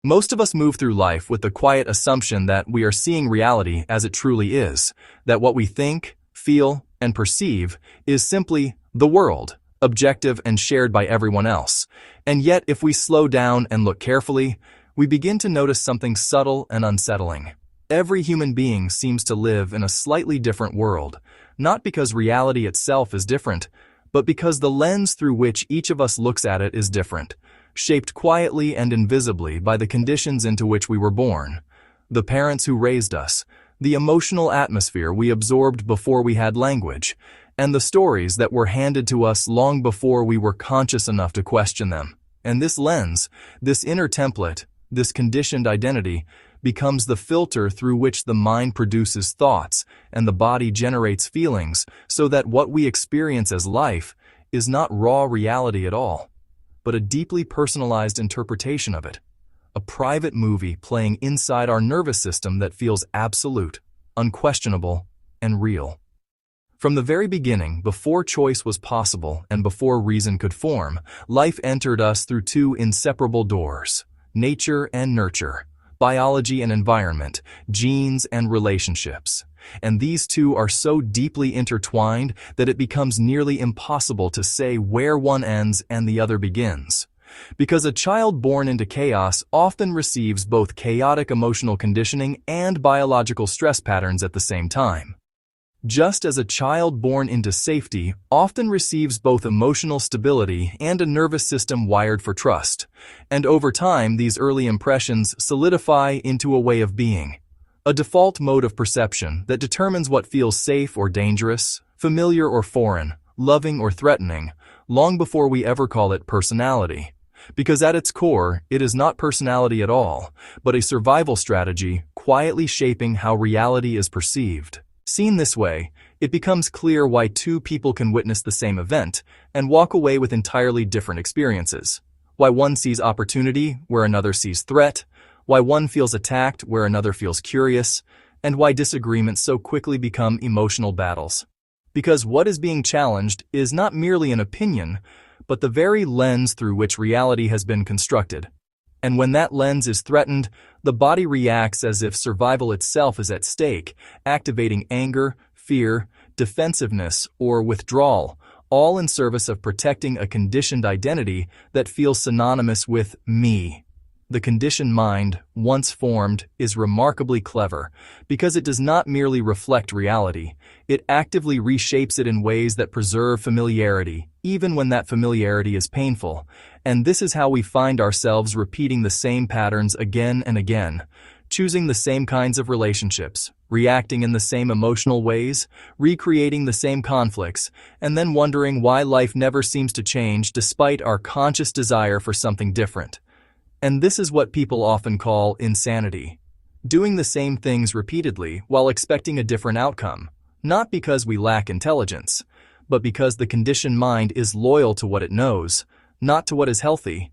Most of us move through life with the quiet assumption that we are seeing reality as it truly is, that what we think, feel, and perceive is simply the world, objective and shared by everyone else. And yet, if we slow down and look carefully, we begin to notice something subtle and unsettling. Every human being seems to live in a slightly different world, not because reality itself is different, but because the lens through which each of us looks at it is different, shaped quietly and invisibly by the conditions into which we were born, the parents who raised us, the emotional atmosphere we absorbed before we had language, and the stories that were handed to us long before we were conscious enough to question them. And this lens, this inner template, this conditioned identity, becomes the filter through which the mind produces thoughts and the body generates feelings, so that what we experience as life is not raw reality at all, but a deeply personalized interpretation of it, a private movie playing inside our nervous system that feels absolute, unquestionable, and real. From the very beginning, before choice was possible and before reason could form, life entered us through two inseparable doors: nature and nurture, biology and environment, genes and relationships. And these two are so deeply intertwined that it becomes nearly impossible to say where one ends and the other begins. Because a child born into chaos often receives both chaotic emotional conditioning and biological stress patterns at the same time. Just as a child born into safety often receives both emotional stability and a nervous system wired for trust, and over time these early impressions solidify into a way of being, a default mode of perception that determines what feels safe or dangerous, familiar or foreign, loving or threatening, long before we ever call it personality. Because at its core, it is not personality at all, but a survival strategy quietly shaping how reality is perceived. Seen this way, it becomes clear why two people can witness the same event and walk away with entirely different experiences. Why one sees opportunity where another sees threat, why one feels attacked where another feels curious, and why disagreements so quickly become emotional battles. Because what is being challenged is not merely an opinion, but the very lens through which reality has been constructed. And when that lens is threatened, the body reacts as if survival itself is at stake, activating anger, fear, defensiveness, or withdrawal, all in service of protecting a conditioned identity that feels synonymous with me. The conditioned mind, once formed, is remarkably clever, because it does not merely reflect reality, it actively reshapes it in ways that preserve familiarity, even when that familiarity is painful. And this is how we find ourselves repeating the same patterns again and again, choosing the same kinds of relationships, reacting in the same emotional ways, recreating the same conflicts, and then wondering why life never seems to change despite our conscious desire for something different. And this is what people often call insanity. Doing the same things repeatedly while expecting a different outcome, not because we lack intelligence, but because the conditioned mind is loyal to what it knows, not to what is healthy.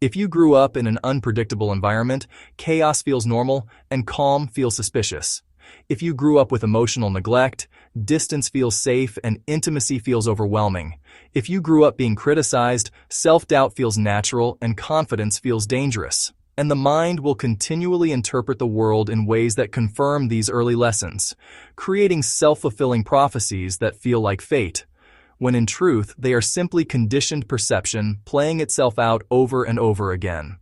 If you grew up in an unpredictable environment, chaos feels normal and calm feels suspicious. If you grew up with emotional neglect, distance feels safe and intimacy feels overwhelming. If you grew up being criticized, self-doubt feels natural and confidence feels dangerous. And the mind will continually interpret the world in ways that confirm these early lessons, creating self-fulfilling prophecies that feel like fate, when in truth they are simply conditioned perception playing itself out over and over again.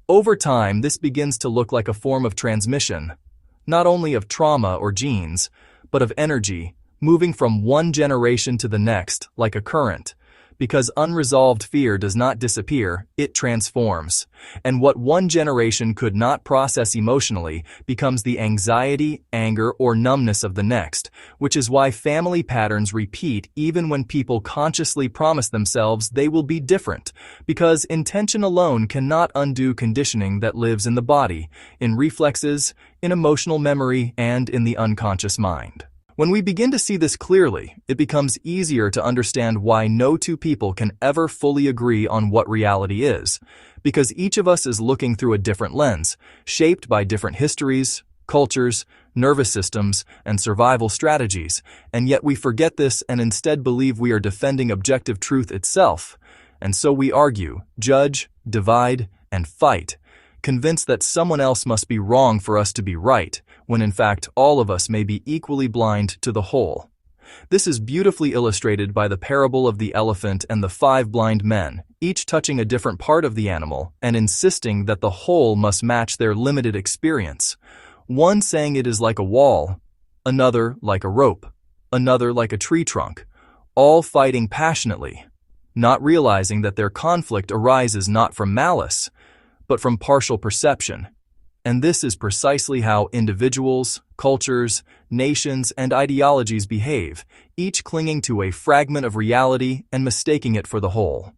Over time, this begins to look like a form of transmission, not only of trauma or genes, but of energy, moving from one generation to the next like a current. Because unresolved fear does not disappear, it transforms. And what one generation could not process emotionally becomes the anxiety, anger, or numbness of the next, which is why family patterns repeat even when people consciously promise themselves they will be different, because intention alone cannot undo conditioning that lives in the body, in reflexes, in emotional memory, and in the unconscious mind. When we begin to see this clearly, it becomes easier to understand why no two people can ever fully agree on what reality is, because each of us is looking through a different lens, shaped by different histories, cultures, nervous systems, and survival strategies, and yet we forget this and instead believe we are defending objective truth itself. And so we argue, judge, divide, and fight, convinced that someone else must be wrong for us to be right, when in fact all of us may be equally blind to the whole. This is beautifully illustrated by the parable of the elephant and the 5 blind men, each touching a different part of the animal and insisting that the whole must match their limited experience. One saying it is like a wall, another like a rope, another like a tree trunk, all fighting passionately, not realizing that their conflict arises not from malice, but from partial perception. And this is precisely how individuals, cultures, nations, and ideologies behave, each clinging to a fragment of reality and mistaking it for the whole.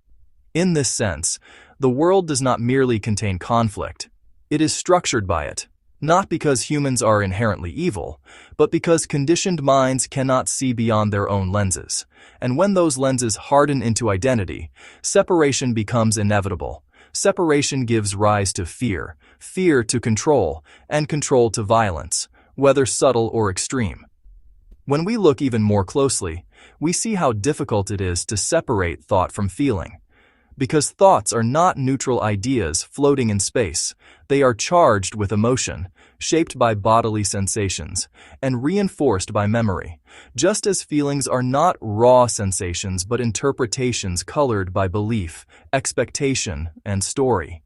In this sense, the world does not merely contain conflict. It is structured by it, not because humans are inherently evil, but because conditioned minds cannot see beyond their own lenses. And when those lenses harden into identity, separation becomes inevitable. Separation gives rise to fear, fear to control, and control to violence, whether subtle or extreme. When we look even more closely, we see how difficult it is to separate thought from feeling. Because thoughts are not neutral ideas floating in space, they are charged with emotion, shaped by bodily sensations, and reinforced by memory, just as feelings are not raw sensations but interpretations colored by belief, expectation, and story.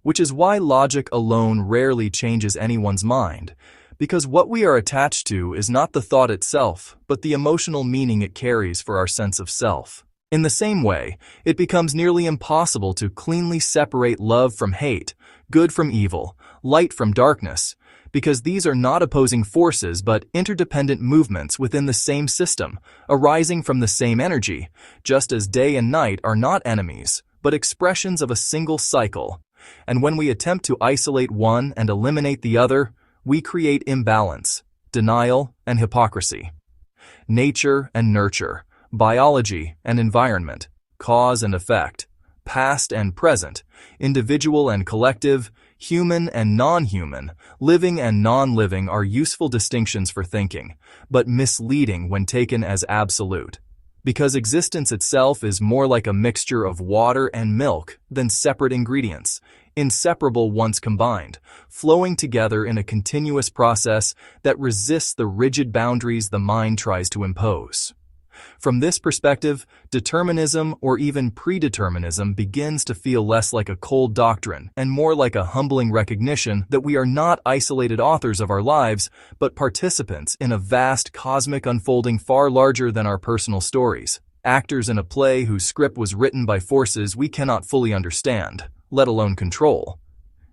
Which is why logic alone rarely changes anyone's mind, because what we are attached to is not the thought itself, but the emotional meaning it carries for our sense of self. In the same way, it becomes nearly impossible to cleanly separate love from hate, good from evil, light from darkness, because these are not opposing forces but interdependent movements within the same system, arising from the same energy, just as day and night are not enemies, but expressions of a single cycle. And when we attempt to isolate one and eliminate the other, we create imbalance, denial, and hypocrisy. Nature and nurture, biology and environment, cause and effect, past and present, individual and collective, human and non-human, living and non-living are useful distinctions for thinking, but misleading when taken as absolute. Because existence itself is more like a mixture of water and milk than separate ingredients, inseparable once combined, flowing together in a continuous process that resists the rigid boundaries the mind tries to impose. From this perspective, determinism or even predeterminism begins to feel less like a cold doctrine and more like a humbling recognition that we are not isolated authors of our lives, but participants in a vast cosmic unfolding far larger than our personal stories, actors in a play whose script was written by forces we cannot fully understand, let alone control.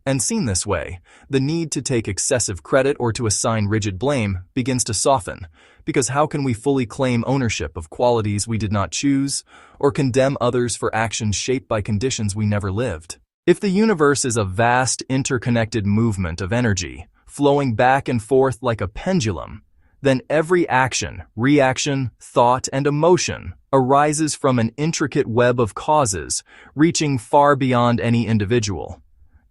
And seen this way, the need to take excessive credit or to assign rigid blame begins to soften, because how can we fully claim ownership of qualities we did not choose, or condemn others for actions shaped by conditions we never lived? If the universe is a vast interconnected movement of energy, flowing back and forth like a pendulum, then every action, reaction, thought, and emotion arises from an intricate web of causes, reaching far beyond any individual.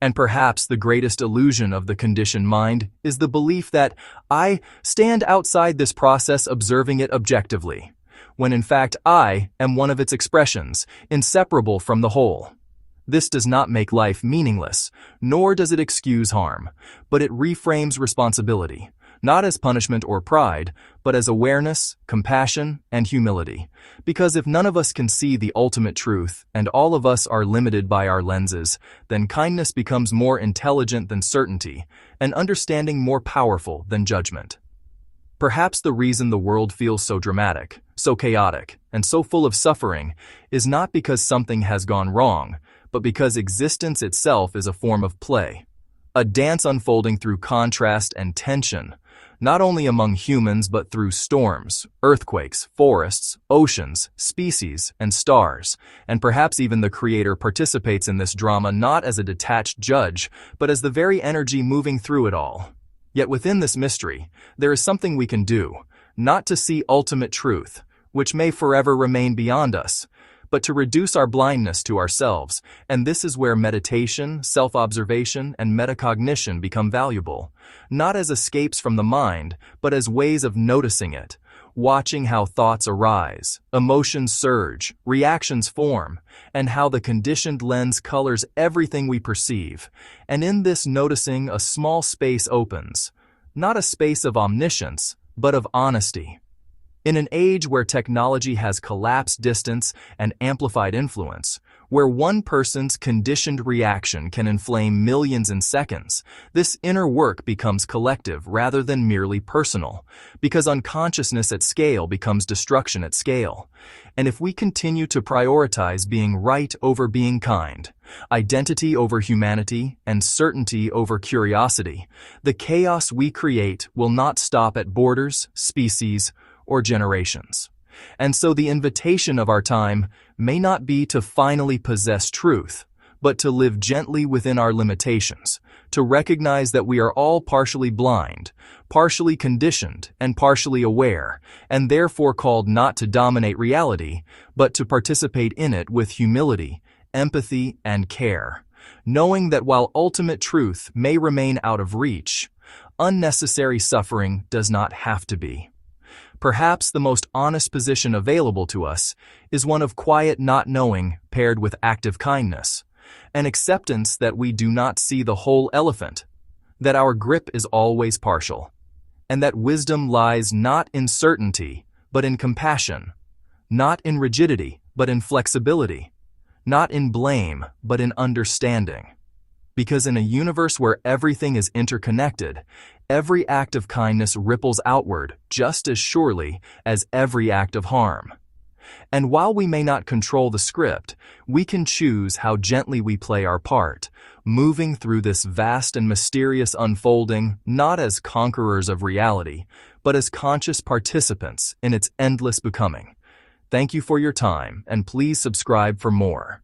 And perhaps the greatest illusion of the conditioned mind is the belief that I stand outside this process observing it objectively, when in fact I am one of its expressions, inseparable from the whole. This does not make life meaningless, nor does it excuse harm, but it reframes responsibility, not as punishment or pride, but as awareness, compassion, and humility. Because if none of us can see the ultimate truth, and all of us are limited by our lenses, then kindness becomes more intelligent than certainty, and understanding more powerful than judgment. Perhaps the reason the world feels so dramatic, so chaotic, and so full of suffering is not because something has gone wrong, but because existence itself is a form of play, a dance unfolding through contrast and tension, not only among humans but through storms, earthquakes, forests, oceans, species, and stars, and perhaps even the Creator participates in this drama not as a detached judge, but as the very energy moving through it all. Yet within this mystery, there is something we can do, not to see ultimate truth, which may forever remain beyond us, but to reduce our blindness to ourselves, and this is where meditation, self-observation, and metacognition become valuable, not as escapes from the mind, but as ways of noticing it, watching how thoughts arise, emotions surge, reactions form, and how the conditioned lens colors everything we perceive. And in this noticing, a small space opens, not a space of omniscience, but of honesty. In an age where technology has collapsed distance and amplified influence, where one person's conditioned reaction can inflame millions in seconds, this inner work becomes collective rather than merely personal, because unconsciousness at scale becomes destruction at scale. And if we continue to prioritize being right over being kind, identity over humanity, and certainty over curiosity, the chaos we create will not stop at borders, species, or generations. And so the invitation of our time may not be to finally possess truth, but to live gently within our limitations, to recognize that we are all partially blind, partially conditioned, and partially aware, and therefore called not to dominate reality, but to participate in it with humility, empathy, and care, knowing that while ultimate truth may remain out of reach, unnecessary suffering does not have to be. Perhaps the most honest position available to us is one of quiet not knowing paired with active kindness, an acceptance that we do not see the whole elephant, that our grip is always partial, and that wisdom lies not in certainty, but in compassion, not in rigidity, but in flexibility, not in blame, but in understanding. Because in a universe where everything is interconnected, every act of kindness ripples outward just as surely as every act of harm. And while we may not control the script, we can choose how gently we play our part, moving through this vast and mysterious unfolding not as conquerors of reality, but as conscious participants in its endless becoming. Thank you for your time, and please subscribe for more.